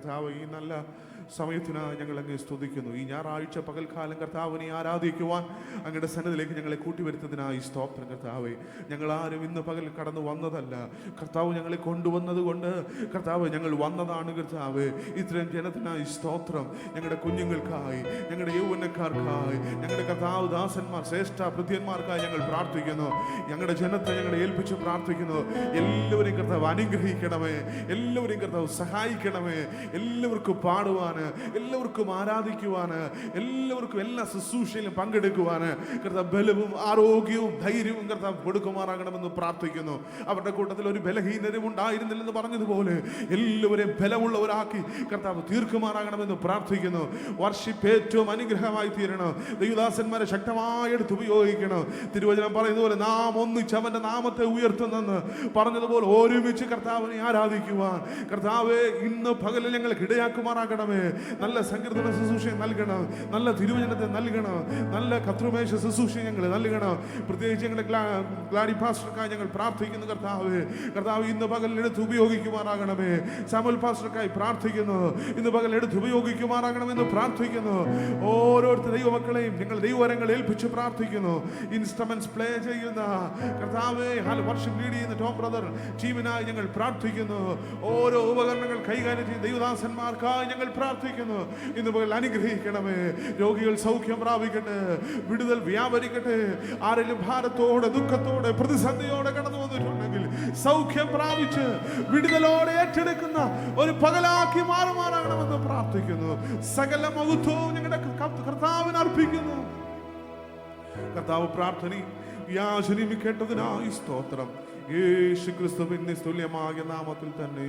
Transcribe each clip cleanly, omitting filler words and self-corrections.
കർത്താവ്, ഈ നല്ല സമയത്തിനായി ഞങ്ങൾ അങ്ങ് സ്തുതിക്കുന്നു. ഈ ഞായറാഴ്ച പകൽക്കാലം കർത്താവിനെ ആരാധിക്കുവാൻ അങ്ങയുടെ സന്നിധിയിലേക്ക് ഞങ്ങളെ കൂട്ടിവരുത്തതിനായി സ്തോത്രം. കർത്താവെ, ഞങ്ങളാരും ഇന്ന് പകൽ കടന്നു വന്നതല്ല കർത്താവ്, ഞങ്ങളെ കൊണ്ടുവന്നത് കൊണ്ട് കർത്താവ് ഞങ്ങൾ വന്നതാണ്. കർത്താവ്, ഇത്രയും ജനത്തിനായി സ്തോത്രം. ഞങ്ങളുടെ കുഞ്ഞുങ്ങൾക്കായി, ഞങ്ങളുടെ യൗവനക്കാർക്കായി, ഞങ്ങളുടെ കർത്താവ് ദാസന്മാർ, ശ്രേഷ്ഠ ഭൃത്യന്മാർക്കായി ഞങ്ങൾ പ്രാർത്ഥിക്കുന്നു. ഞങ്ങളുടെ ജനത്തെ ഞങ്ങളെ ഏൽപ്പിച്ച് പ്രാർത്ഥിക്കുന്നു. എല്ലാവരെയും കർത്താവ് അനുഗ്രഹിക്കണമേ, എല്ലാവരെയും കർത്താവ് സഹായിക്കണമേ. എല്ലാവർക്കും പാടുവാൻ, എല്ലാവർക്കും ആരാധിക്കുവാൻ, എല്ലാവർക്കും എല്ലാ ശുശ്രൂഷയിലും പങ്കെടുക്കുവാൻ കർത്താവ് ബലവും ആരോഗ്യവും ധൈര്യവും കർത്താവ് കൊടുക്കുമാറാകണമെന്ന് പ്രാർത്ഥിക്കുന്നു. അവരുടെ കൂട്ടത്തിൽ ഒരു ബലഹീനരും ഉണ്ടായിരുന്നില്ലെന്ന് പറഞ്ഞതുപോലെ എല്ലാവരെയും ബലമുള്ളവരാക്കി കർത്താവ് തീർക്കുമാറാകണമെന്ന് പ്രാർത്ഥിക്കുന്നു. വർഷിപ്പ് ഏറ്റവും അനുഗ്രഹമായി തീരണം. ദൈവദാസന്മാരെ ശക്തമായി എടുത്ത് ഉപയോഗിക്കണം. തിരുവചനം പറയുന്ന പോലെ നാം ഒന്നിച്ച് അവന്റെ നാമത്തെ ഉയർത്തുന്നെന്ന് പറഞ്ഞതുപോലെ ഒരുമിച്ച് കർത്താവിനെ ആരാധിക്കുവാൻ കർത്താവെ ഇന്ന് പകലിൽ ഞങ്ങൾക്ക് ഇടയാക്കുമാറാകണമേ. നല്ല സങ്കീർത്തന ശുശ്രൂഷ നൽകണം, നല്ല തിരുവചനത്തെ നൽകണം, നല്ല കർത്തൃമേശ ശുശ്രൂഷ ഞങ്ങൾ നൽകണം. പ്രത്യേകിച്ച് ഞങ്ങളുടെ ഗ്ലാഡി പാസ്റ്റർക്കായി ഞങ്ങൾ പ്രാർത്ഥിക്കുന്നു. കർത്താവ് ഇന്ന് പകൽ എടുത്ത് ഉപയോഗിക്കുമാറാകണമേ. സാമുവൽ പാസ്റ്റർക്കായി പ്രാർത്ഥിക്കുന്നു. ഇന്ന് പകൽ എടുത്ത് ഉപയോഗിക്കുമാറാകണമെന്ന് പ്രാർത്ഥിക്കുന്നു. ഓരോരുത്തർ ദൈവമക്കളെയും ഞങ്ങൾ ദൈവവരങ്ങൾ ഏൽപ്പിച്ച് പ്രാർത്ഥിക്കുന്നു. ഇൻസ്ട്രുമെന്റ്സ് പ്ലേ ചെയ്യുന്ന കർത്താവെ, വർഷം ലീഡ് ചെയ്യുന്ന ടോം ബ്രദർ ടീമിനായി ഞങ്ങൾ പ്രാർത്ഥിക്കുന്നു. ഓരോ ഉപകരണങ്ങൾ കൈകാര്യം ചെയ്യുന്ന ദൈവദാസന്മാർക്കായി ഞങ്ങൾ പ്രാർത്ഥിക്കുന്നു. ഇന്ന് പകൽ അനുഗ്രഹിക്കണമേ. രോഗികൾ സൗഖ്യം പ്രാപിക്കട്ടെ, വിടുതൽ വ്യാപരിക്കട്ടെ. ആരെങ്കിലും ഭാരത്തോടെ, ദുഃഖത്തോടെ, പ്രതിസന്ധിയോടെ കടന്നു വന്നിട്ടുണ്ടെങ്കിൽ സൗഖ്യം പ്രാപിച്ച് വിടുതലോടെ ഏറ്റെടുക്കുന്ന ഒരു പകലാക്കി മാറുമാറാകണമെന്ന് പ്രാർത്ഥിക്കുന്നു. സകല മഹത്വവും ഞങ്ങളുടെ കർത്താവിന് അർപ്പിക്കുന്നു. കർത്താവ് പ്രാർത്ഥനയും യാചനയും കേട്ടതിനായി സ്തോത്രം. യേശു ക്രിസ്തുവിന്റെ തുല്യമായ നാമത്തിൽ തന്നെ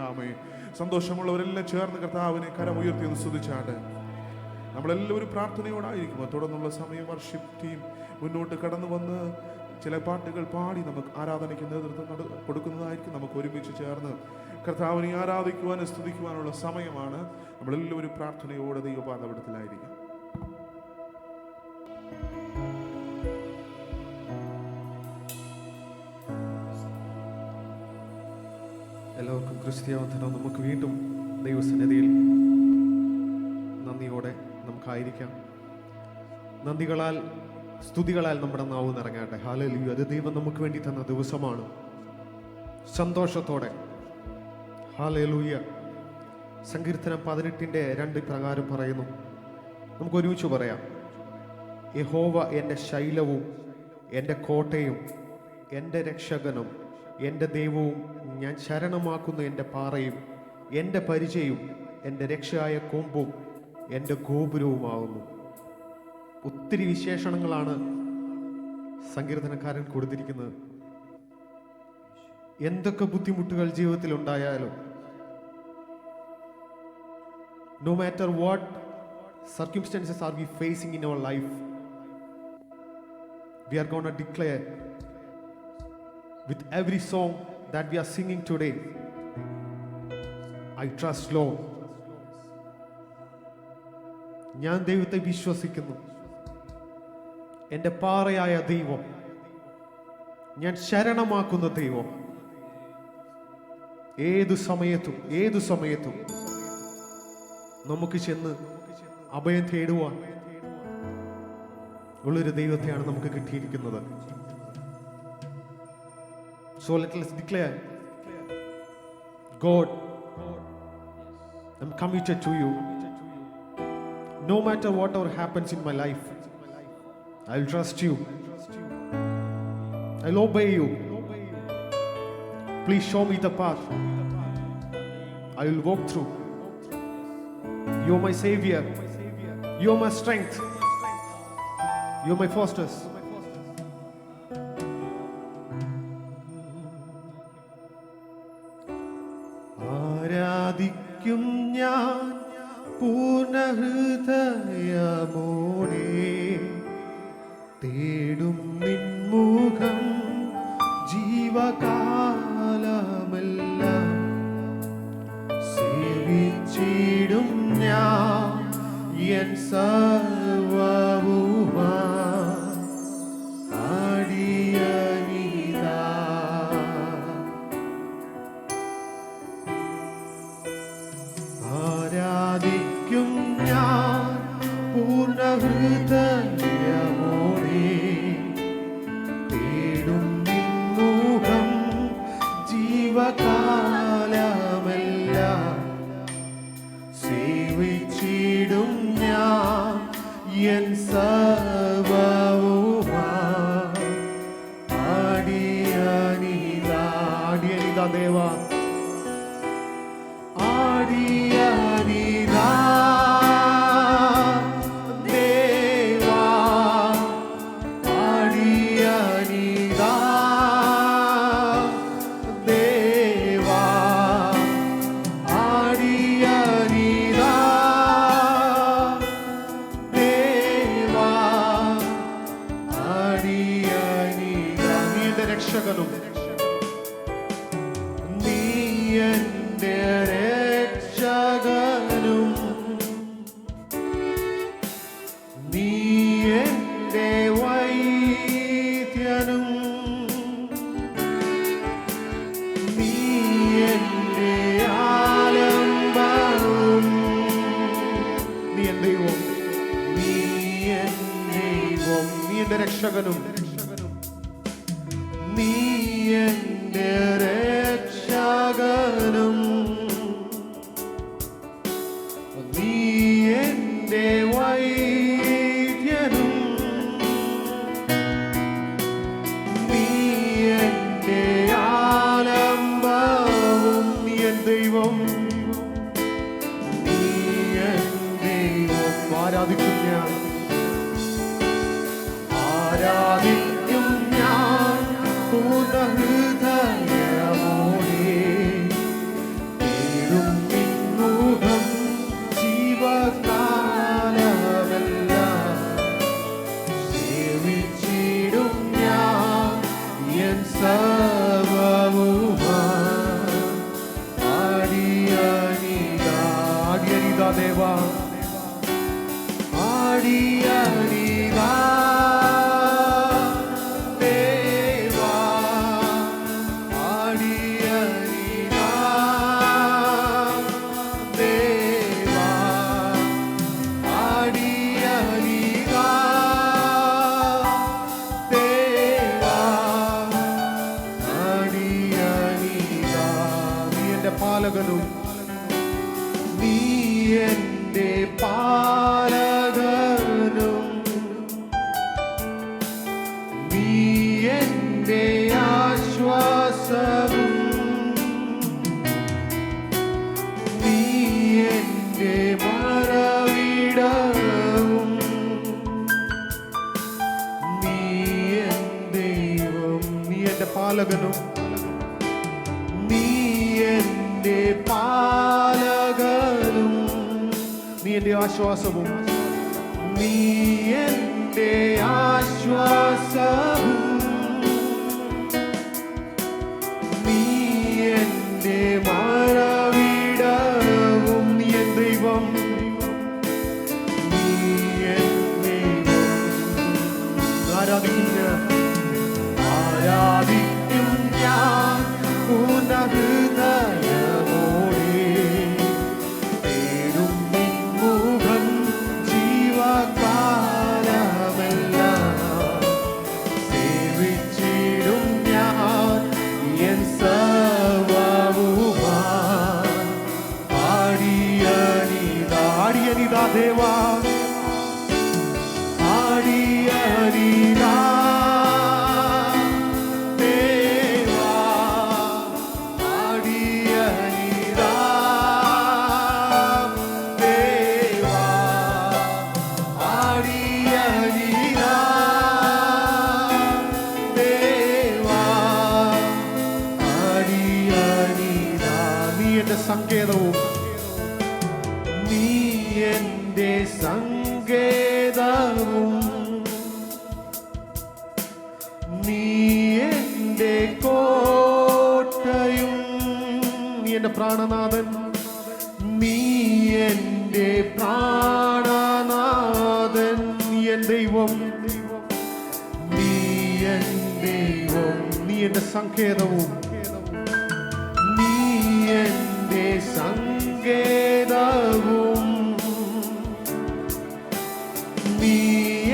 ആമേൻ. സന്തോഷമുള്ളവരെല്ലാം ചേർന്ന് കർത്താവിനെ കരമുയർത്തി ഒന്ന് സ്തുതിച്ചാട്ടെ. നമ്മളെല്ലാവരും പ്രാർത്ഥനയോടായിരിക്കുമ്പോൾ തുടർന്നുള്ള സമയം വർഷിപ്പ് ടീം മുന്നോട്ട് കടന്നു വന്ന് ചില പാട്ടുകൾ പാടി നമുക്ക് ആരാധനയ്ക്ക് നേതൃത്വം കൊടുക്കുന്നതായിരിക്കും. നമുക്ക് ഒരുമിച്ച് ചേർന്ന് കർത്താവിനെ ആരാധിക്കുവാനും സ്തുതിക്കുവാനുള്ള സമയമാണ്. നമ്മളെല്ലാവരും പ്രാർത്ഥനയോടെ ദൈവപാദപീഠത്തിലായിരിക്കും. എല്ലാവർക്കും ക്രിസ്ത്യാവധനം. നമുക്ക് വീണ്ടും ദൈവസന്നിധിയിൽ നന്ദിയോടെ നമുക്കായിരിക്കാം. നന്ദികളാൽ, സ്തുതികളാൽ നമ്മുടെ നാവ് നിറങ്ങട്ടെ. ഹല്ലേലൂയ. അത് ദൈവം നമുക്ക് വേണ്ടി തന്ന ദിവസമാണ്. സന്തോഷത്തോടെ ഹല്ലേലൂയ. സങ്കീർത്തനം 18:2 പ്രകാരം പറയുന്നു. നമുക്ക് ഒരുമിച്ച് പറയാം. യഹോവ എൻ്റെ ശൈലവും എൻ്റെ കോട്ടയും എൻ്റെ രക്ഷകനും എൻ്റെ ദൈവവും ഞാൻ ശരണമാക്കുന്ന എൻ്റെ പാറയും എൻ്റെ പരിചയും എൻ്റെ രക്ഷയായ കൊമ്പും എൻ്റെ ഗോപുരവുമാകുന്നു. ഒത്തിരി വിശേഷണങ്ങളാണ് സങ്കീർത്തനക്കാരൻ കൊടുത്തിരിക്കുന്നത്. എന്തൊക്കെ ബുദ്ധിമുട്ടുകൾ ജീവിതത്തിൽ ഉണ്ടായാലും, no matter what circumstances are we facing in our life, we are going to declare with every song that we are singing today, I trust Lord. ഞാൻ ദൈവത്തെ വിശ്വസിക്കുന്നു. എൻ്റെ പാറയായ ദൈവം, ഞാൻ ശരണമാക്കുന്ന ദൈവം. ഏതു സമയത്തും നമുക്ക് ചെന്ന് അഭയം തേടുവാൻ ഉള്ളൊരു ദൈവത്തെയാണ് നമുക്ക് കിട്ടിയിരിക്കുന്നത്. So let us declare, God, I'm committed to you. No matter whatever happens in my life, I'll trust you. I'll obey you. Please show me the path I will walk through. You're my savior. You're my strength. You're my fortress. ആരാധിക്കും ഞാൻ പൂർണ്ണ ഹൃദയമോടെ, തേടും നിൻമുഖം ജീവകാലമെല്ലാം, സേവിച്ചിടും ഞാൻ N സർവ്വവുമാ അടിയനിതാ. ജീവകാലമെല്ലാം സേവിച്ചിടും ഞാൻ എൻ സർവ്വവുമാ. ആടിയനിതാ ദേവാ, ആടിയനിതാ ദേവാ, ആടിയനിതാ ദേവാ, ആടിയനിതാ ദേവാ, ആടിയനിതാ. നീ എന്റെ രക്ഷകനും നീ എന്റെ രക്ഷകനും നീ എന്റെ വൈദ്യനും നീ എന്റെ ആലംബവും നീ എൻ ദൈവം, നീ എൻ ദൈവം, നീ എന്റെ രക്ഷകനും നീ എന്റെ രക്ഷകനും നീ എന്റെ വൈദ്യനും നീ എന്റെ ആലംബവും നീ എൻ ദൈവം, നീ എൻ ദൈവം. ആരാധിക്കും ഞാൻ, ആരാധിക്കും ഞാൻ പൂർണ്ണഹൃദയമോടെ. തേടും നിൻ മുഖം ജീവകാലമെല്ലാം സേവിച്ചിടും ഞാൻ എൻ സർവ്വവുമാ. ആടിയനിതാ ദേവാ, ആടിയനിതാ ദേവാ, ആടിയനിതാ ദേവാ, ആടിയനിതാ ദേവാ, ആടിയനിതാ. നീ എന്റെ പാലകനും നീ എന്റെ പാലകനും നീ എന്റെ ആശ്വാസവും നീ എന്റെ മറവിടവും നീ എൻ ദൈവം, നീ എന്റെ പാലകനും നീ എന്റെ പാലകനും നീ എന്റെ ആശ്വാസവും നീ എന്റെ ആശ്വാസവും നീ എന്റെ മറവിടവും നീ എൻ ദൈവം, നീ എൻ ദൈവം. ആരാധിക്കും ഞാൻ, ആരാധിക്കും ഞാൻ പൂർണ്ണഹൃദയമോടെ. തേടും നിൻ മുഖം ജീവകാലമെല്ലാം സേവിച്ചിടും ഞാൻ എൻ സർവ്വവുമാ. ആടിയനിതാ ദേവാ, ആടിയനിതാ ദേവാ, ആടിയനിതാ ദേവാ, ആടിയനിതാ ദേവാ, ആടിയനിതാ. നീ എന്റെ സങ്കേതവും നീ എന്റെ സങ്കേതവും നീ എന്റെ കോട്ടയും നീ എന്റെ പ്രാണനാഥൻ, നീ എന്റെ പ്രാണനാഥൻ, നീ എൻ ദൈവം, നീ എൻ ദൈവം, നീ എന്റെ സങ്കേതവും നീ എന്റെ സങ്കേതവും നീ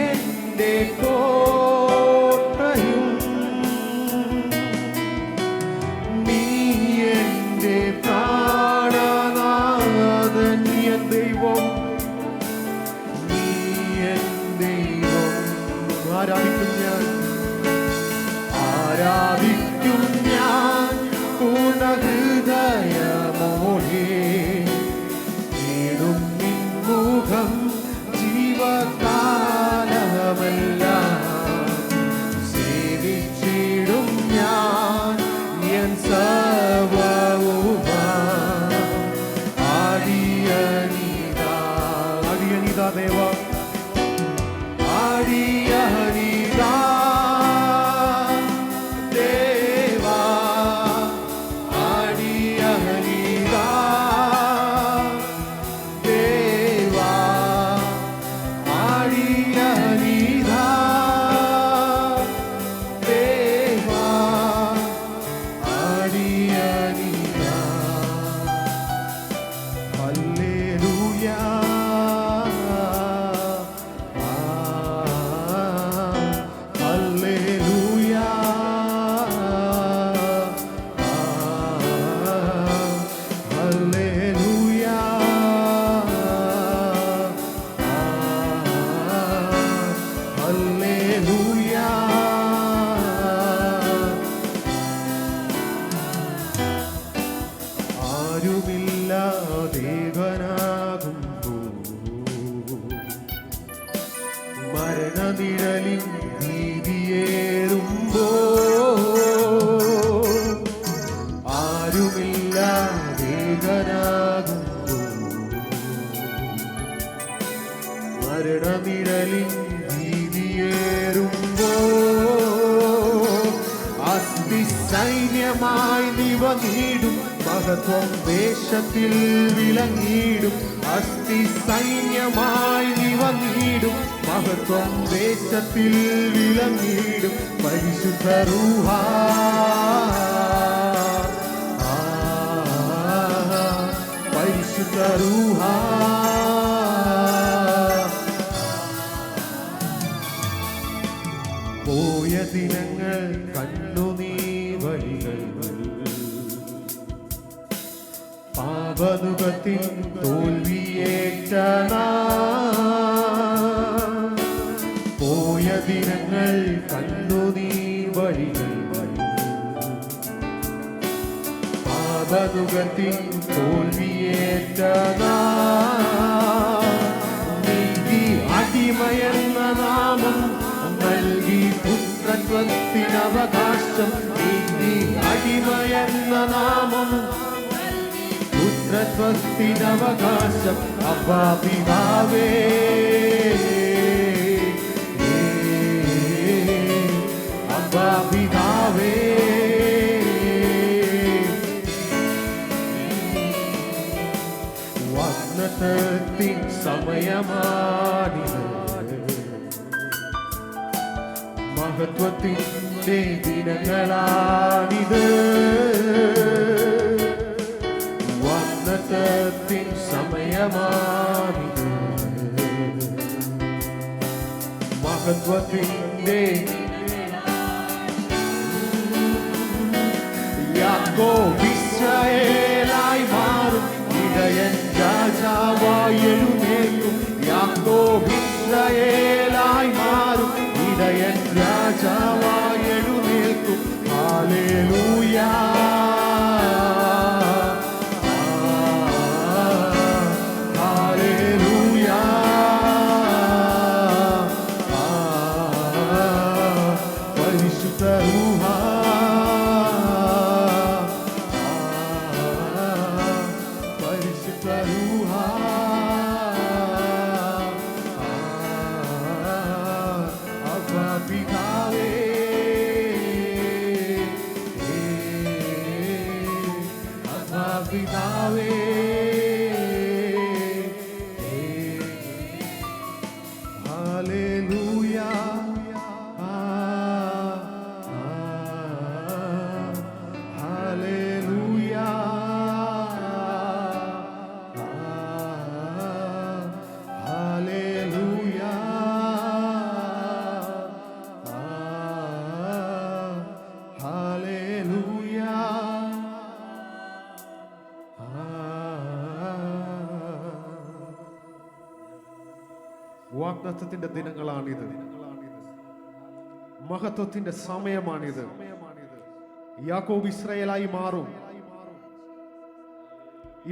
എന്റെ കോട്ടയും നീ ആരാധിക്കും ഞാൻ പൂർണ്ണ ഹൃദയമോടെ. തേടും നിൻ മുഖം ജീവകാലമെല്ലാം. സേവിച്ചിടും ഞാൻ എൻ സർവ്വവുമായി. ആദിയനിതാ ദേവ, ആദിയനിതാ ദേവാ, ആദിയനിതാ ദേവാ, ആദിയനിതാ ദേവാ, ആദിയനിതാ. ഹല്ലേലൂയ, ഹല്ലേലൂയ, ഹല്ലേലൂയ, ഹല്ലേലൂയ. ആരുമില്ലാദേവനാകുമ്പോൾ മരണനിഴലിൻ ഭീതിയേറുമ്പോൾ, ആരുമില്ലാദേവനാകുമ്പോൾ മരണനിഴലിൻ ഭീതിയേറുമ്പോൾ, അസ്ഥി സൈന്യമായി നിവന്നിടും മഹത്വം ദേശത്തിൽ വിളങ്ങിടും. അസ്ഥി സൈന്യമായി നിവന്നിടും മഹത്വം ദേശത്തിൽ വിളങ്ങിടും. പരിശുദ്ധ റൂഹാ, പരിശുദ്ധ റൂഹാ, പോയ ദിനങ്ങൾ കണ്ണുനീർ വഴികൾ, പാപനുകത്തിൻ തോൽവിയേറ്റ നാം. പോയ ദിനങ്ങൾ കണ്ണുനീർ വഴികൾ, പാപനുകത്തിൻ തോൽവിയേറ്റ നാം. നീതി അടിമയെന്ന നാമം നൽകി പുത്രത്വത്തിനവകാശം. നീതി അടിമയെന്ന നാമം പുത്രത്വത്തിനവകാശം. അപ്പാ പിതാവേ, അപ്പാ പിതാവേ, വാഗ്ദത്തത്തിൻ സമയമാണിത്. മഹത്വത്തിൻ്റെ ദിനങ്ങളാണിത്. വാഗ്ദത്തത്തിൻ സമയമാണിത്. മഹത്വത്തിൻ്റെ യാക്കോബ് ഇസ്രായേലായി മാറും. ഇടയൻ രാജാവായി എഴുന്നേൽക്കും. യാക്കോബ് ഇസ്രായേലായി മാറും. ഇടയൻ രാജാവായി എഴുന്നേൽക്കും. ഹല്ലേലൂയ, ഹല്ലേലൂയ, പരിശുദ്ധ റൂഹാ, പരിശുദ്ധ റൂഹാ, അപ്പാ പിതാവേ, അപ്പാ പിതാവേ, ഹല്ലേലൂയ, ഹല്ലേലൂയ, ഹല്ലേലൂയ, ഹല്ലേലൂയ. വാഗ്ദത്തത്തിന്റെ ദിനങ്ങളാണിത്. മഹത്വത്തിന്റെ സമയമാണിത്. യാക്കോബ് ഇസ്രായേലായി മാറും.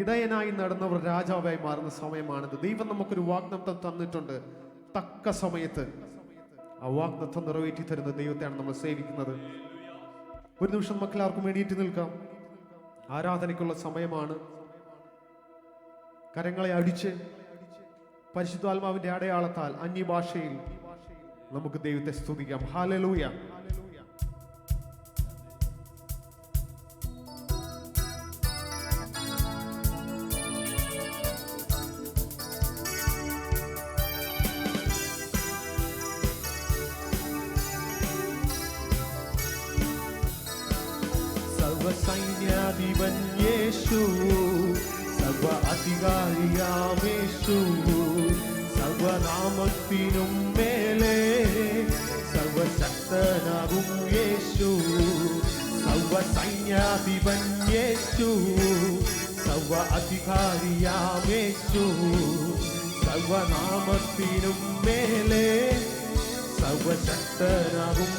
ഇടയനായി നടന്നവർ രാജാവായി മാറുന്ന സമയമാണിത്. ദൈവം നമുക്കൊരു വാഗ്ദത്തം തന്നിട്ടുണ്ട്. തക്ക സമയത്ത് ആ വാഗ്ദത്തം നിറവേറ്റി തരുന്ന ദൈവത്തെയാണ് നമ്മൾ സേവിക്കുന്നത്. ഒരു നിമിഷം മക്കളാർക്കും എണീറ്റ് നിൽക്കാം. ആരാധനയ്ക്കുള്ള സമയമാണ്. കരങ്ങളെ അടിച്ച് പരിശുദ്ധാത്മാവിന്റെ അടയാളത്താൽ അന്യഭാഷയിൽ നമുക്ക് ദൈവത്തെ സ്തുതിക്കാം. ഹല്ലേലൂയ. സർവസൈന്യാധിപൻ യേശു, സർവ അധികാരിയാമേശു, സർവനാമത്തിനും മേലെ സർവശക്തനാകും യേശു. സർവസൈന്യാധിപൻ യേശു, സർവ അധികാരിയാമേശു, സർവനാമത്തിനും മേലെ സർവശക്തനാകും.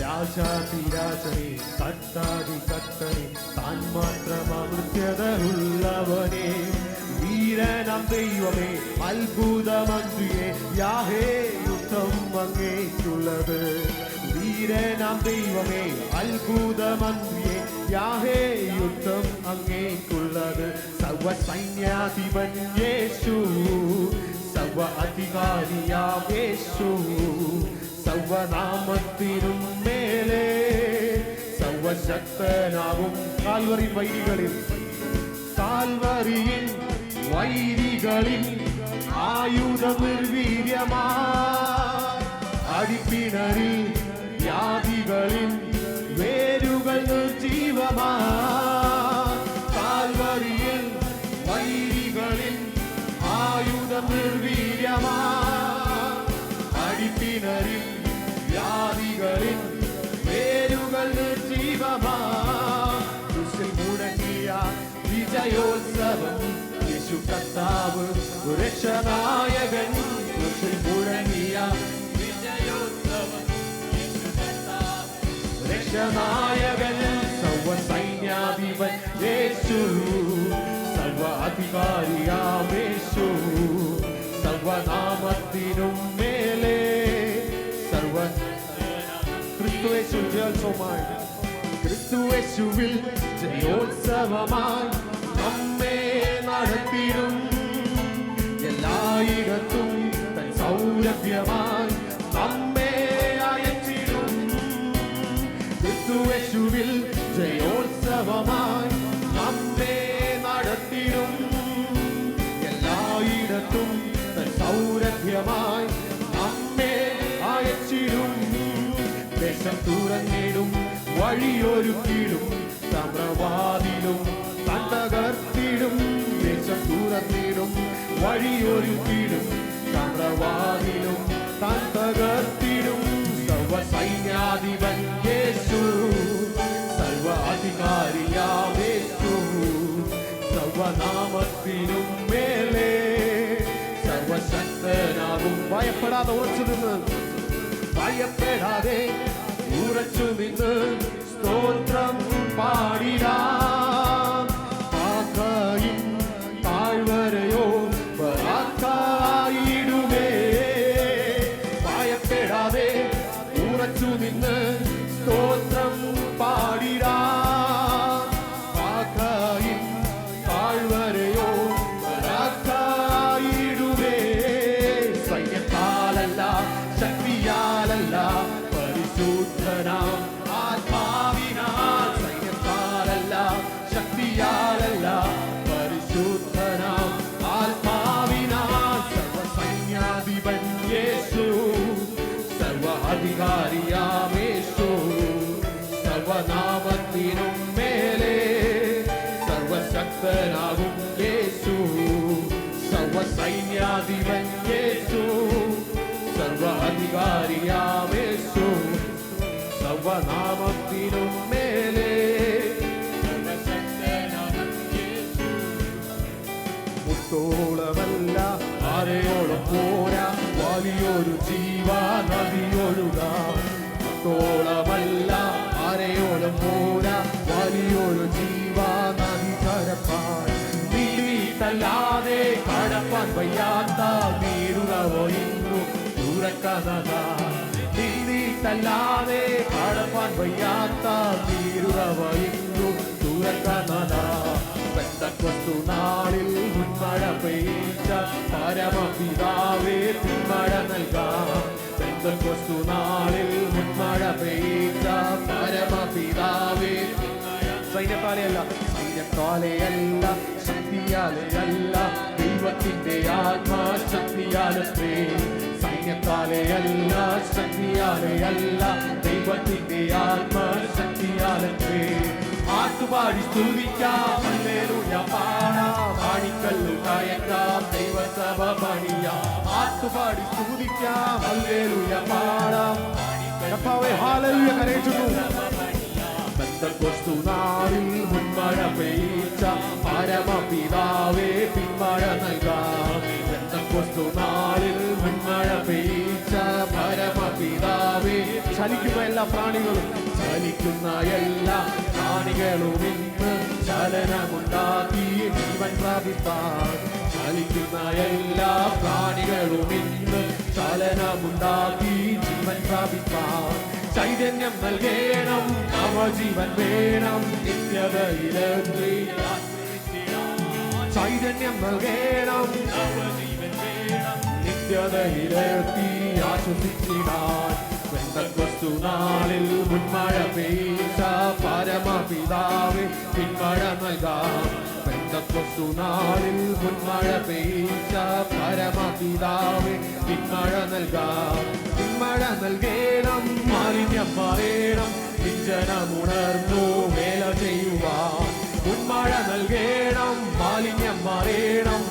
രാജാതിരാജനെ കർത്താതി കർത്തനെ, താൻ മാത്രം അമൃത്യതയുള്ളവനെ, വീരനാം ദൈവമേ അത്ഭുതമന്ത്രിയെ, യാഹേ യുദ്ധം അങ്ങേക്കുള്ളത്. വീരനാം ദൈവമേ അത്ഭുതമന്ത്രിയെ, യാഹേ യുദ്ധം അങ്ങേക്കുള്ളത്. സർവസൈന്യാധിപൻ യേശു, സർവ അധികാരിയാം യേശു, സർവനാമത്തിനും മേലെ സർവശക്തനാകും. കാൽവറി വൈരികളിൽ, കാൽവറിയിൽ വൈരികളിൽ ആയുധം നിർവീര്യമായി, അടിപ്പിണറിൽ വ്യാധികളിൽ വേരുകൾ നിർജീവമായി. കാൽവറിയിൽ വൈരികളിൽ ആയുധം നിർവീര്യമായി, അടിപ്പിണറിൽ വ്യാധികളിൽ വേരുകൾ നിർജീവമായി. ക്രൂശിൽ മുടങ്ങിയ വിജയോത്സവം യേശു കർത്താവ് രക്ഷനായകൻ. ക്രൂശിൽ മുടങ്ങിയ വിജയോത്സവം യേശു കർത്താവ് രക്ഷനായകൻ. സർവസൈന്യാധിപൻ യേശു, സർവ അധികാരിയാമേശു, സർവനാമത്തിനും മേലെ സർവ. ക്രിസ്തുയേശു ജയോത്സവമായി, ക്രിസ്തുയേശുവിൽ ജയോത്സവമായി നമ്മെ നടത്തിടും. എല്ലായിടത്തും തൻ സൗരഭ്യമായി നമ്മെ അയച്ചിടും. ക്രിസ്തുയേശുവിൽ ജയോത്സവമായി നമ്മെ നടത്തിടും. എല്ലായിടത്തും തൻ സൗരഭ്യമായി നമ്മെ അയച്ചിടും. ദേശം തുറന്നിടും, വഴിയൊരുക്കിടും, തമ്രവാതിലും താൻ തകർത്തിടും. ദേശം തുറന്നിടും, വഴിയൊരുക്കിടും, തമ്രവാതിലും താൻ തകർത്തിടും. സർവസൈന്യാധിപൻ യേശു, സർവ അധികാരിയാമേശു, സർവനാമത്തിനും മേലെ സർവശക്തനാകും. ഭയപ്പെടാതെ ഉറച്ചു നിന്ന്, ഭയപ്പെടാതെ ഉറച്ചു നിന്ന് സ്തോത്രം പാടിടാം. ആകായും താഴ്വരയോ പരാക്കായിടുമേ. ഭയപ്പെടാതെ ഉറച്ചു നിന്ന് സ്തോത്രം പാടിടാം. ആകായും താഴ്വരയോ പരാക്കായിടുമേ. സൈന്യത്താലല്ല ശക്തിയാലല്ല പരിശുദ്ധനാം ആത്മാവിനാൽ. സൈന്യത്താലല്ല ശക്തിയാലല്ല പരിശുദ്ധനാം ആത്മാവിനാൽ. സർവസൈന്യാധിപൻ യേശു, സർവ അധികാരിയാമേശു, സർവനാമത്തിനും മേലെ സർവശക്തനാകും യേശു. സർവസൈന്യാധിപൻ യേശു, സർവ അധികാരിയാമേശു, സർവനാമത്തിനും മേലെ സർവശക്തനാകും യേശു. മുത്തോളമല്ല ആരെയോളം പോരാ, വലിയൊരു ജീവനദിയൊഴുകാം. മുത്തോളമല്ല മാത്രം പോരാ, വലിയൊരു ജീവനദി കടപ്പാൻ. നീട്ടല്ലാതെ കടപ്പാൻ വയ്യാത്ത നീരുറവോ ഇന്നു തുറക്കണതാ. നീട്ടല്ലാതെ കടപ്പാൻ വയ്യാത്ത നീരുറവോ ഇന്നു തുറക്കണതാ. പെന്തക്കോസ്തു നാളിൽ മുൻമഴ പെയ്ച്ച പരമപിതാവേ പിന്മഴ നൽകാം. പെന്തക്കോസ്തു നാളിൽ മുൻമഴ പെയ്ച്ച പരമപിതാവേ. സൈന്യത്താലെയല്ല, സൈന്യത്താലെയല്ല, ശക്തിയാലെയല്ല, ദൈവത്തിന്റെ ആത്മാശക്തിയാലത്രേ. സൈന്യത്താലെയല്ല, ശക്തിയാലെയല്ല, ദൈവത്തിന്റെ ആത്മാശക്തിയാലത്രേ. ആട്ടുപാടി സ്തുതിക്കാം, ഹല്ലേലൂയ പാടാം, ആണിക്കല്ലു കയറ്റാം, ദൈവസഭ പണിയാം. ആട്ടുപാടി സ്തുതിക്കാം, ഹല്ലേലൂയ പാടാം. കർത്താവേ ഹല്ലേലൂയ കരേറ്റുന്നു. പെന്തക്കോസ്തു നാളിൽ മുൻമഴ പെയ്ച്ച പരമപിതാവേ പിന്മഴ നൽകാം. പെന്തക്കോസ്തു നാളിൽ മുൻമഴ പെയ്ച്ച പരമപിതാവേ. ചലിക്കുന്ന എല്ലാ പ്രാണികളും, ചലിക്കുന്ന എല്ലാ പ്രാണികളും ഇന്ന് ചലനമുണ്ടാക്കി ജീവൻ പ്രാപിപ്പാൻ. ചലിക്കുന്ന എല്ലാ പ്രാണികളും ഇന്ന് ചലനമുണ്ടാക്കി ജീവൻ പ്രാപിപ്പാൻ. ചൈതന്യം നൽകേണം, നവജീവൻ വേണം, നിത്യതയിലെത്തി. ചൈതന്യം നൽകേണം, നവജീവൻ വേണം, നിത്യതയിലെത്തി ആശ്വസിച്ചിടാൻ. പെന്തക്കോസ്തു നാളിൽ മുൻമഴ പെയ്ച്ച പരമപിതാവേ പിന്മഴ നൽകാം. പെന്തക്കോസ്തു നാളിൽ മുൻമഴ പെയ്ച്ച പരമപിതാവേ പിന്മഴ നൽകാം. പിന്മഴ നൽകേണം, മാലിന്യം മാറേണം, വിജനമുണർന്നു വേല ചെയ്യുവാൻ. മുൻമഴ നൽകേണം, മാലിന്യം മാറേണം,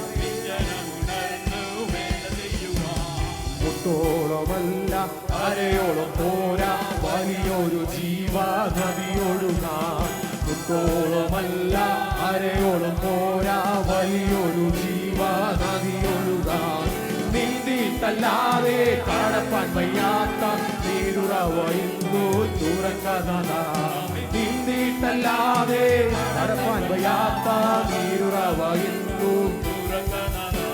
മുട്ടോളമല്ല അരയോളം പോരാ, വലിയൊരു ജീവനദിയൊഴുകാൻ. മുട്ടോളമല്ല അരയോളം പോരാ, വലിയൊരു ജീവനദിയൊഴുകാൻ. നീന്തിയിട്ടല്ലാതെ കടപ്പാൻ വയ്യാത്ത നീരുറവ ഇന്നു തുറക്കണതാ. നീന്തിയിട്ടല്ലാതെ കടപ്പാൻ വയ്യാത്ത നീരുറവ ഇന്നു തുറക്കണതാ.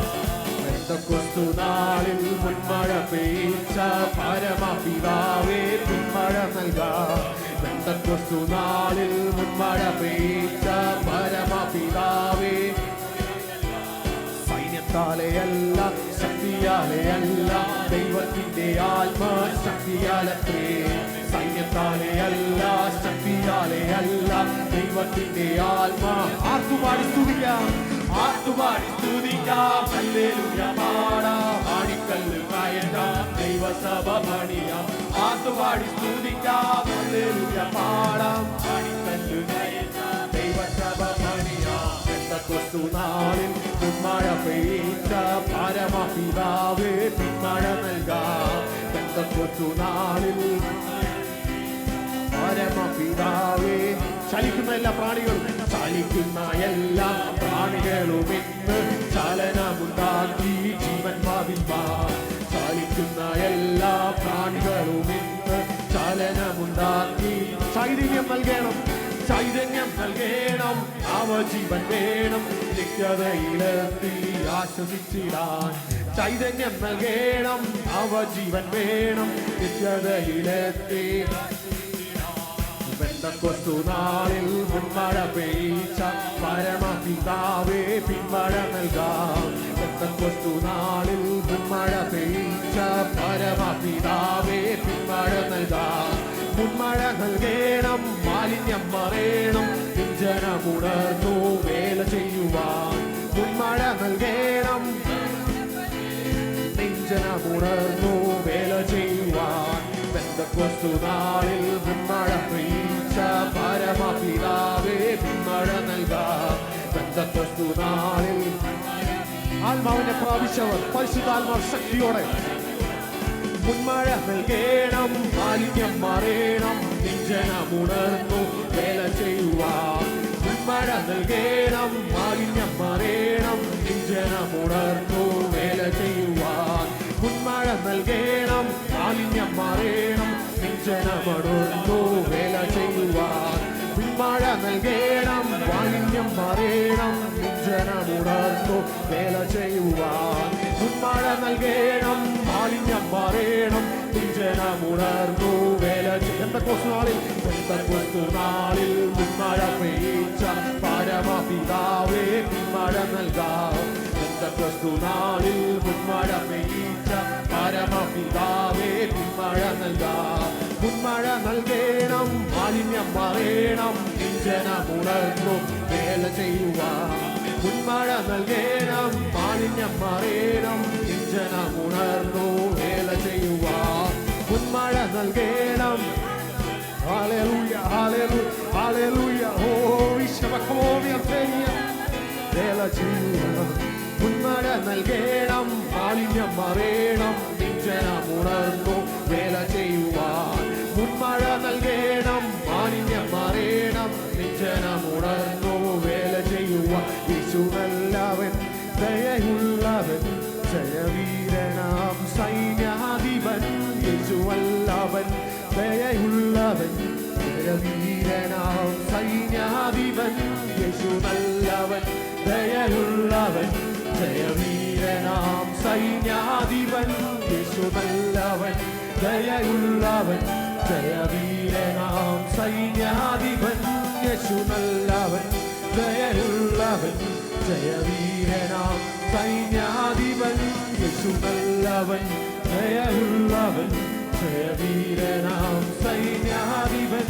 പെന്തക്കോസ്തു നാളിൽ മുൻമഴ പെയ്ച്ച പരമപിതാവേ പിന്മഴ നൽകാം. പെന്തക്കോസ്തു നാളിൽ മുൻമഴ പെയ്ച്ച പരമപിതാവേ. സൈന്യത്താലെയല്ല, ശക്തിയാലെയല്ല, ദൈവത്തിന്റെ ആത്മശക്തിയാലത്രേ. സൈന്യത്താലെയല്ല, ശക്തിയാലെയല്ല, ദൈവത്തിന്റെ ആത്മാ. ആർത്തുപാടി സ്തുതിക്കാം, ആർത്തുപാടി സ്തുതിക്കാം, ഹല്ലേലൂയ പാടാം, ആണിക്കല്ല് കയറ്റാം, ദൈവസഭ പണിയാം. ആർത്തുപാടി സ്തുതിക്കാം, ഹല്ലേലൂയ പാടാം, ആണിക്കല്ല് കയറ്റാം, ദൈവസഭ പണിയാം. പെന്തക്കോസ്തു നാളിൽ മുൻമഴ പെയ്ച്ച പരമപിതാവേ പിന്മഴ നൽകാം. പെന്തക്കോസ്തു നാളിൽ പരമപിതാവേ. ചലിക്കുന്ന എല്ലാ പ്രാണികളും, ചലിക്കുന്ന എല്ലാ പ്രാണികളും ഇന്ന് ചലനമുണ്ടാക്കി ജീവൻ പ്രാപിപ്പാൻ. ചലിക്കുന്ന എല്ലാ പ്രാണികളും ഇന്ന് ചലനമുണ്ടാക്കി. ചൈതന്യം നൽകണം, ചൈതന്യം നൽകണം, നവജീവൻ വേണം, നിത്യതയിലെത്തി ആശ്വസിച്ചിടാൻ. ചൈതന്യം നൽകണം, നവജീവൻ വേണം, നിത്യതയിലെത്തി. പെന്തക്കോസ്തു നാളിൽ മുൻമഴ പെയ്ച്ച പരമപിതാവേ പിന്മഴ നൽകാം. പെന്തക്കോസ്തു നാളിൽ മുൻമഴ പെയ്ച്ച പരമപിതാവേ പിന്മഴ നൽകാം. മുൻമഴ നൽകേണം, മാലിന്യം മറേണം, ജനമുണർന്നു വേല ചെയ്യുവാൻ. മുൻമഴ നൽകേണം, ജനമുണർന്നു വേല ചെയ്യുവാൻ. പെന്തക്കോസ്തു നാളിൽ മുൻമഴ പെയ്ച്ച പരമപിതാവേ പിന്മഴ നൽകാം. പെന്തക്കോസ്തു നാളിൽ ആത്മാവിനെ പ്രാപിച്ചവർ പരിശുദ്ധാത്മാവ് ശക്തിയോടെ മുൻമഴ നൽകേണം, മാലിന്യം മാറേണം, ജനമുണർന്നു വേല ചെയ്യുവാൻ. മുൻമഴ നൽകേണം, മാലിന്യം മാറേണം, ജനമുണർന്നു വേല ചെയ്യുവാൻ. മുൻമഴ നൽകേണം, മാലിന്യം മാറേണം, ജനമുണർന്നു വേല ചെയ്യുവാൻ. മാറേണം, ജനമുണർന്നു വേല ചെയ്യുവാൻ. മുൻമഴ നൽകേണം, മാലിന്യം മാറേണം, ജനമുണർന്നു വേല നാളിൽ നാളിൽ മുൻമഴ പെയ്ച്ച പരമപിതാവേ പിന്മഴ നൽകാം. നാളിൽ മുൻമഴ പെയ്ച്ച പരമപിതാവേ പിന്മഴ നൽകാം. മുൻമഴ നൽകേണം, മാലിന്യം മാറേണം, ജനമുണർന്നു വേല ചെയ്യുവാൻ. മുൻമഴ നൽകേണം, മാലിന്യം മാറേണം, ജനമുണർന്നു വേല ചെയ്യുവാൻ. മുൻമഴ നൽകേണം. Hallelujah, hallelujah, hallelujah. Oh, വിശ്വകോവിയ വേല ചെയ്യുവാൻ. മുൻമഴ നൽകേണം, മാലിന്യം മാറേണം, ജനമുണർന്നു വേല ചെയ്യുവാൻ. മുൻമഴ നൽകേണം, മാലിന്യം മാറേണം, ജനമുണർന്നു വേല ചെയ്യുവാൻ. യേശു നല്ലവൻ, ദയയുള്ളവൻ, ജയവീരനാം സൈന്യാധിപൻ. യേശു വല്ലവൻ, ദയയുള്ളവൻ, ജയവീരനാം സൈന്യാധിപൻ. യേശു നല്ലവൻ, ദയയുള്ളവൻ, ജയവീരനാം സൈന്യാധിപൻ. യേശു നല്ലവൻ, ദയയുള്ളവൻ, ജയവീരനാം സൈന്യാധിപൻ. യേശു നല്ലവൻ, ദയയുള്ളവൻ, ജയവീരനാം സൈന്യാധിപൻ. യേശു നല്ലവൻ, ദയയുള്ളവൻ, ജയവീരനാം സൈന്യാധിപൻ.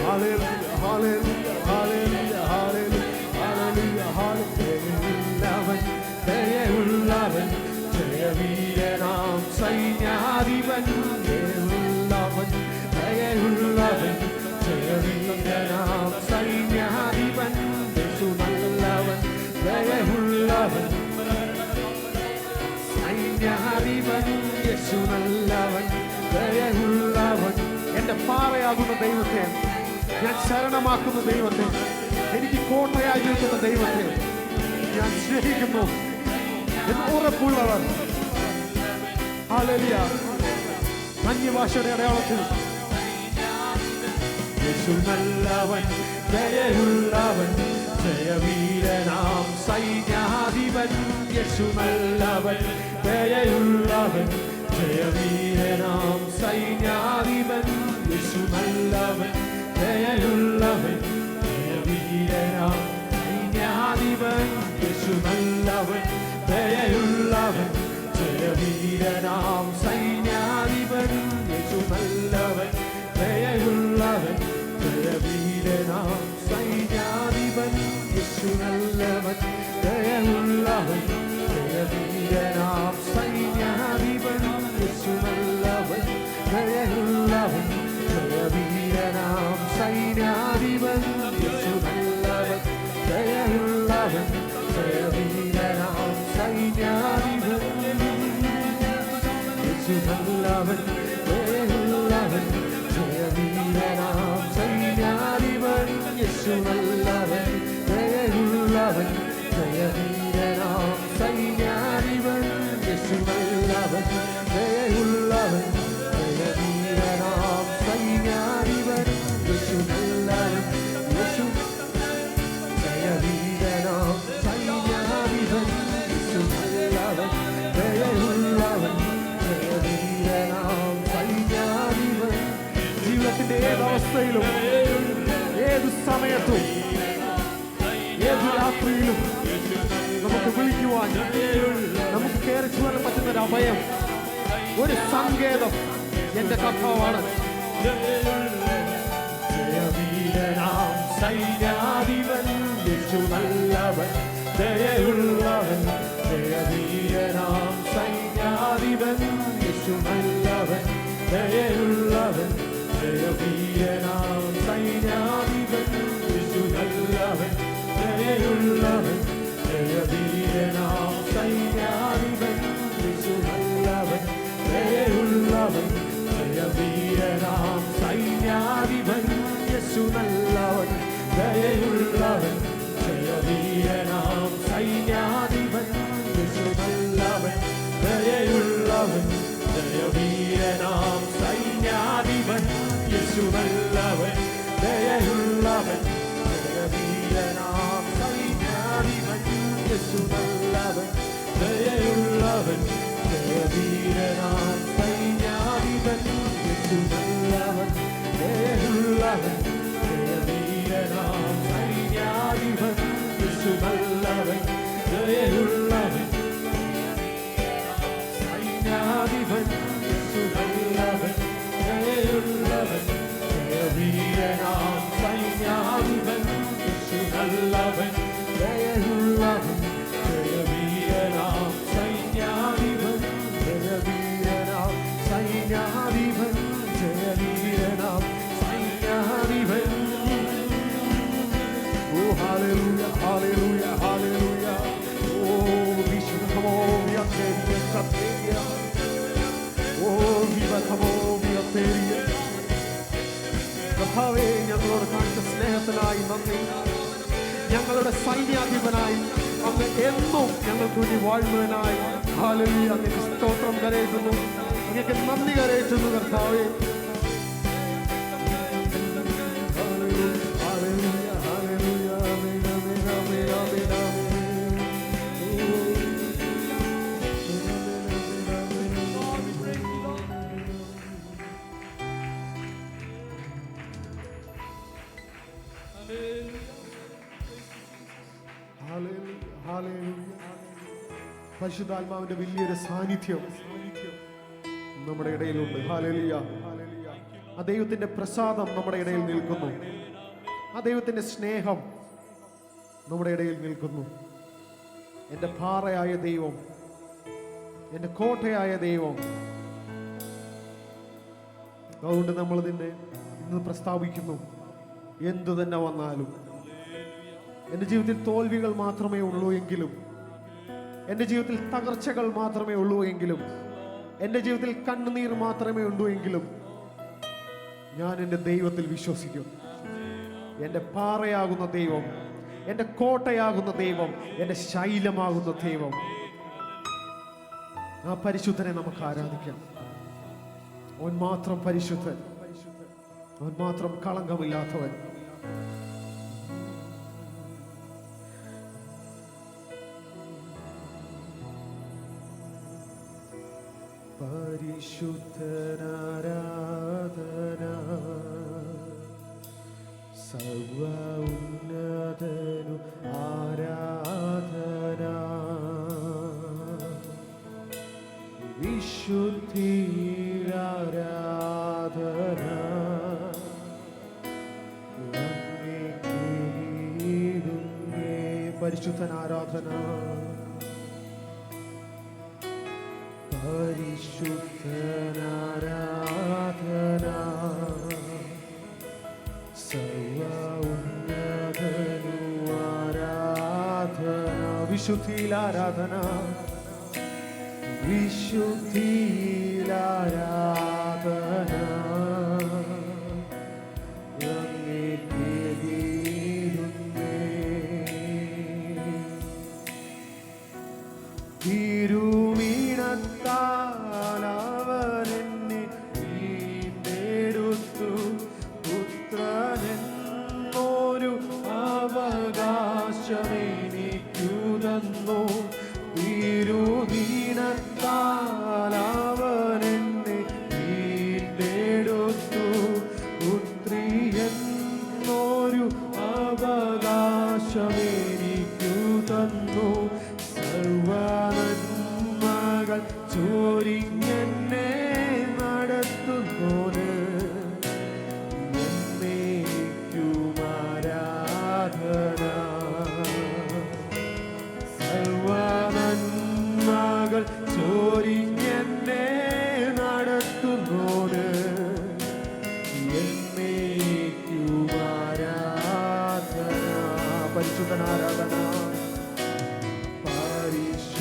Hallelujah, hallelujah, hallelujah, hallelujah, hallelujah, hallelujah. ദയയുള്ളവൻ, ജയവീരനാം സൈന്യാധിപൻ. ദയയുള്ളവൻ, ദയയുള്ളവൻ, ജയവീരനാം സൈന്യാധിപൻ. യേശു നല്ലവൻ, ദയയുള്ളവൻ, സൈന്യാധിപൻ. യേശു നല്ലവൻ, ദയയുള്ളവൻ. എന്റെ പാറയാകുന്ന ദൈവത്തെ, ഞാൻ ശരണമാക്കുന്ന ദൈവത്തെ, എനിക്ക് കോട്ടയായി നിൽക്കുന്ന ദൈവത്തെ ഞാൻ സ്നേഹിക്കുന്നു എന്ന് ഉറപ്പുള്ളവർ. ഹല്ലേലൂയ. അന്യഭാഷയുടെ അടയാളത്തിൽ യേശു നല്ലവൻ, ദയയുള്ളവൻ, ജയവീരനാം സൈന്യാധിപൻ. യേശു നല്ലവൻ, ദയയുള്ളവൻ, ജയവീരനാം സൈന്യാധിപൻ. യേശു നല്ലവൻ, ദയയുള്ളവൻ, ജയവീരനാം സൈന്യാധിപൻ. യേശു നല്ലവൻ, ദയയുള്ളവൻ, ജയവീരനാം സൈന്യാധിപൻ. യേശു നല്ലവൻ, ദയയുള്ളവൻ, ജയവീരനാം സൈന്യാധിപൻ. യേശു നല്ലവൻ, ദയയുള്ളവൻ, ജയവീരനാം സൈന്യാധിപൻ. യേശു നല്ലവൻ, ദയയുള്ളവൻ, ജയവീരനാം സൈന്യാധിപൻ. യേശു നല്ലവൻ, ദയയുള്ളവൻ, ജയവീരനാം സൈന്യാധിപൻ. യേശു നല്ലവൻ, ദയയുള്ളവൻ, ജയവീരനാം സൈന്യാധിപൻ. യേശു നല്ലവൻ, ദയയുള്ളവൻ, ജയവീരനാം സൈന്യാധിപൻ. യേശു നല്ലവൻ, ദയയുള്ളവൻ, ജയവീരനാം സൈന്യാധിപൻ. യേശു നല്ലവൻ, യേശു ജയവീരനാം സൈന്യാധിപൻ. യേശു നല്ലവൻ, ദയയുള്ളവൻ, ജയവീരനാം സൈന്യാധിപൻ. ജീവിതത്തിന്റെ ഏതവസ്ഥയിലും, ഏതു സമയത്തും, ഏതു രാത്രിയിലും നമുക്ക് വിളിക്കുവാൻ, നമുക്ക് കയറി ചുവരാൻ പറ്റുന്ന ഒരു അഭയം, ഒരു സങ്കേതം എന്റെ കർത്താവാണ്. ജയവീരനാം സൈന്യാധിപൻ. യേശു നല്ലവൻ, ദയയുള്ളവൻ, ജയവീരനാം സൈന്യാധിപൻ. യേശു നല്ലവൻ, ദയയുള്ളവൻ, ജയവീരനാം സൈന്യാധിപൻ. യേശു നല്ലവൻ, ദയയുള്ളവൻ, ജയവീരനാം സൈന്യാധിപൻ. യേശു നല്ലവൻ, ദയയുള്ളവൻ, ജയവീരനാം സൈന്യാധിപൻ. യേശു നല്ലവൻ, ദയയുള്ളവൻ, ജയവീരനാം സൈന്യാധിപൻ. യേശു നല്ലവൻ, ദയയുള്ളവൻ, ജയവീരനാം സൈന്യാധിപൻ. യേശു നല്ലവൻ, ദയയുള്ളവൻ, ജയവീരനാം സൈന്യാധിപൻ യേശു നല്ലവൻ ദയയുള്ളവൻ ജയവീരനാം സൈന്യാധിപൻ യേശു നല്ലവൻ ദയയുള്ളവൻ ജയവീരനാം സൈന്യാധിപൻ യേശു നല്ലവൻ ദയയുള്ളവൻ സൈന്യാധിപൻ യേശു നല്ലവൻ ദയയുള്ളവൻ ജയവീരനാം സൈന്യാധിപൻ യേശു നല്ലവൻ ദയയുള്ളവൻ ജയവീരനാം സൈന്യാധിപൻ ജയവീരനാം സൈന്യാധിപൻ ജയവീരനാം സൈന്യാധിപൻ. Oh hallelujah hallelujah hallelujah. Oh വിശുദ്ധമോ വിയത്തേരിയ സത്യ. Oh വിവധമോ വിയത്തേരിയ. കർത്താവേ, ഞങ്ങളോട് കാണിച്ച സ്നേഹത്തിനായി നന്ദി. ഞങ്ങളുടെ സൈന്യാധിപനായി അങ്ങ് എന്നും ഞങ്ങൾക്ക് വേണ്ടി വാഴുന്നതിനായി ഹല്ലേലൂയ അങ്ങേക്ക് സ്തോത്രം കരയറ്റുന്നു, അങ്ങേക്ക് നന്ദി കരയറ്റുന്നു കർത്താവേ. ഹല്ലേലൂയ ഹല്ലേലൂയ ആമേൻ ആമേൻ ആമേൻ ആമേൻ ആമേൻ. പരിശുദ്ധാത്മാവിന്റെ വലിയൊരു സാന്നിധ്യം നമ്മുടെ ഇടയിലുണ്ട്. ഹല്ലേലൂയ. ആ ദൈവത്തിന്റെ പ്രസാദം നമ്മുടെ ഇടയിൽ നിൽക്കുന്നു. ആ ദൈവത്തിന്റെ സ്നേഹം നമ്മുടെ ഇടയിൽ നിൽക്കുന്നു. എൻ്റെ പാറയായ ദൈവം, എൻ്റെ കോട്ടയായ ദൈവം. അതുകൊണ്ട് നമ്മൾ ഇതിനെ ഇന്ന് പ്രസ്താവിക്കുന്നു. എന്തു തന്നെ വന്നാലും, എൻ്റെ ജീവിതത്തിൽ തോൽവികൾ മാത്രമേ ഉള്ളൂ എങ്കിലും, എൻ്റെ ജീവിതത്തിൽ തകർച്ചകൾ മാത്രമേ ഉള്ളൂ എങ്കിലും, എൻ്റെ ജീവിതത്തിൽ കണ്ണുനീർ മാത്രമേ ഉള്ളൂ എങ്കിലും, ഞാൻ എൻ്റെ ദൈവത്തിൽ വിശ്വസിക്കും. എൻ്റെ പാറയാകുന്ന ദൈവം, എൻ്റെ കോട്ടയാകുന്ന ദൈവം, എൻ്റെ ശൈലമാകുന്ന ദൈവം, ആ പരിശുദ്ധനെ നമുക്ക് ആരാധിക്കാം. അവൻ മാത്രം പരിശുദ്ധൻ, അവൻ മാത്രം കളങ്കമില്ലാത്തവൻ. പരിശുദ്ധനാരാധന സർവ ഉന്നതനു ആരാധന വിശുദ്ധിരാരാധന പരിശുദ്ധനാരാധന പരിശുദ്ധനാരാധന സർവ ഉന്നതനു ആരാധന വിശുദ്ധിയിലാരാധന വിശുദ്ധിയിലാരാധന തിരുമീണത്താലവനെന്നെ വീണ്ടെടുത്തു, പുത്രനെന്നൊരു അവകാശമെനിക്കു തന്നു. തിരുമീണത്താലവനെന്നെ വീണ്ടെടുത്തു, പുത്രിയെന്നൊരു അവകാശമെനിക്കു തന്നു. സർവനന്മകൾ ചൊരിഞ്ഞെന്നെ നടത്തുന്നോന് എന്നേക്കും ആരാധന. സർവനന്മകൾ ചൊരിഞ്ഞെന്നെ നടത്തുന്നോന് എന്നേക്കും ആരാധന. പരിശുദ്ധനാരാധന പരിശുദ്ധനാരാധന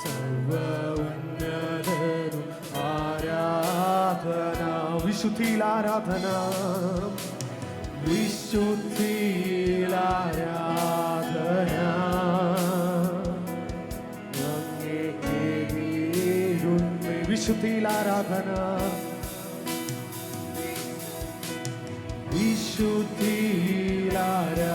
സർവ ഉന്നതനു ആരാധന വിശുദ്ധിയിലാരാധന വിശുദ്ധിയിലാരാധന വിശുദ്ധിയിലാരാധന വിശുദ്ധിയിലാരാ